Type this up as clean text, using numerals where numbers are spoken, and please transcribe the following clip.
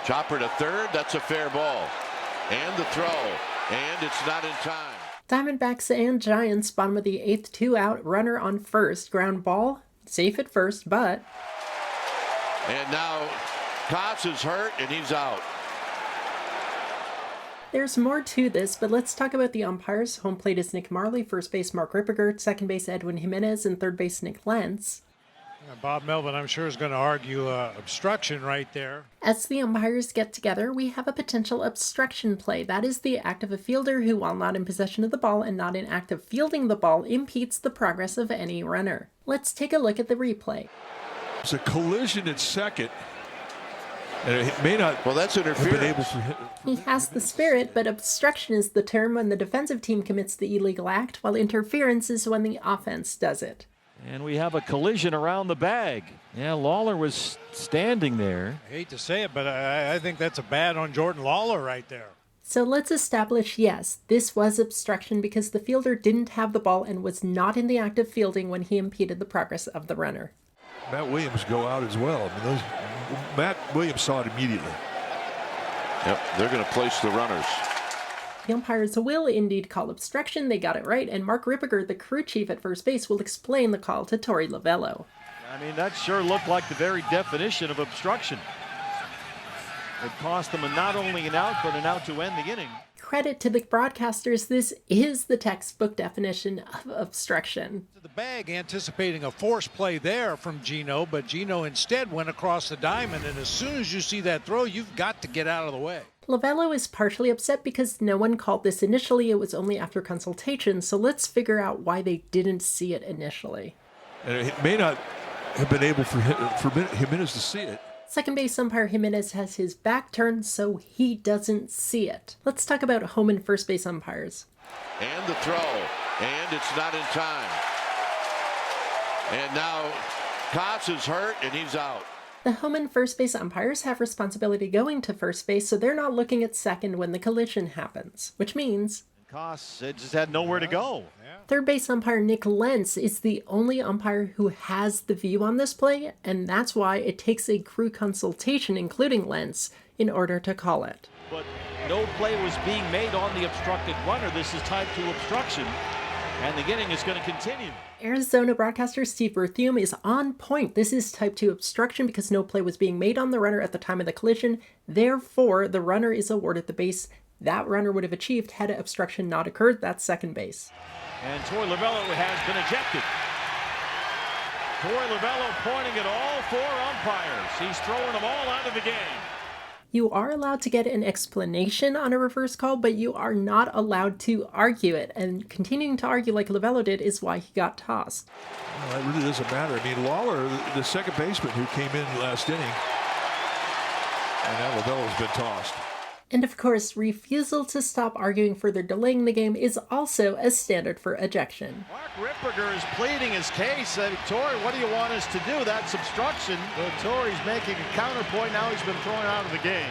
Chopper to third, that's a fair ball. And the throw, and it's not in time. Diamondbacks and Giants, bottom of the 8th, 2 out, runner on first, ground ball, safe at first, but... And now Kotz is hurt and he's out. There's more to this, but let's talk about the umpires. Home plate is Nick Marley, first base Mark Ripperger, second base Edwin Jimenez, and third base Nick Lentz. Bob Melvin, I'm sure, is going to argue obstruction right there. As the umpires get together, we have a potential obstruction play. That is the act of a fielder who, while not in possession of the ball and not in act of fielding the ball, impedes the progress of any runner. Let's take a look at the replay. It's a collision at second. And it may not well, that's have been able to hit. He has the spirit, but obstruction is the term when the defensive team commits the illegal act, while interference is when the offense does it. And we have a collision around the bag. Yeah, Lawler was standing there. I hate to say it, but I think that's a bad on Jordan Lawler right there. So let's establish, yes, this was obstruction because the fielder didn't have the ball and was not in the act of fielding when he impeded the progress of the runner. Matt Williams go out as well. I mean, Matt Williams saw it immediately. Yep, they're going to place the runners. The umpires will indeed call obstruction. They got it right, and Mark Ripperger, the crew chief at first base, will explain the call to Torey Lovullo. I mean, that sure looked like the very definition of obstruction. It cost them not only an out, but an out to end the inning. Credit to the broadcasters, this is the textbook definition of obstruction. The bag anticipating a force play there from Gino, but Gino instead went across the diamond, and as soon as you see that throw, you've got to get out of the way. Lovullo is partially upset because no one called this initially. It was only after consultation, so let's figure out why they didn't see it initially. And it may not have been able for Jimenez to see it. Second base umpire Jimenez has his back turned, so he doesn't see it. Let's talk about home and first base umpires. And the throw, and it's not in time. And now Kotz is hurt and he's out. The home and first base umpires have responsibility going to first base, so they're not looking at second when the collision happens, which means Kotz just had nowhere to go. third base umpire Nick Lentz is the only umpire who has the view on this play, and that's why it takes a crew consultation, including Lentz, in order to call it. But no play was being made on the obstructed runner. This is type 2 obstruction, and the inning is going to continue. Arizona broadcaster Steve Berthium is on point. This is type 2 obstruction because no play was being made on the runner at the time of the collision. Therefore, the runner is awarded the base that runner would have achieved had obstruction not occurred. That's second base. And Torey Lovullo has been ejected. Torey Lovullo pointing at all four umpires. He's throwing them all out of the game. You are allowed to get an explanation on a reverse call, but you are not allowed to argue it. And continuing to argue like Lovullo did is why he got tossed. Well, that really doesn't matter. I mean, Lawler, the second baseman who came in last inning, and now Lovullo's been tossed. And of course, refusal to stop arguing further delaying the game is also a standard for ejection. Mark Ripperger is pleading his case. Torey, what do you want us to do? That's obstruction. Torey's making a counterpoint. Now he's been thrown out of the game.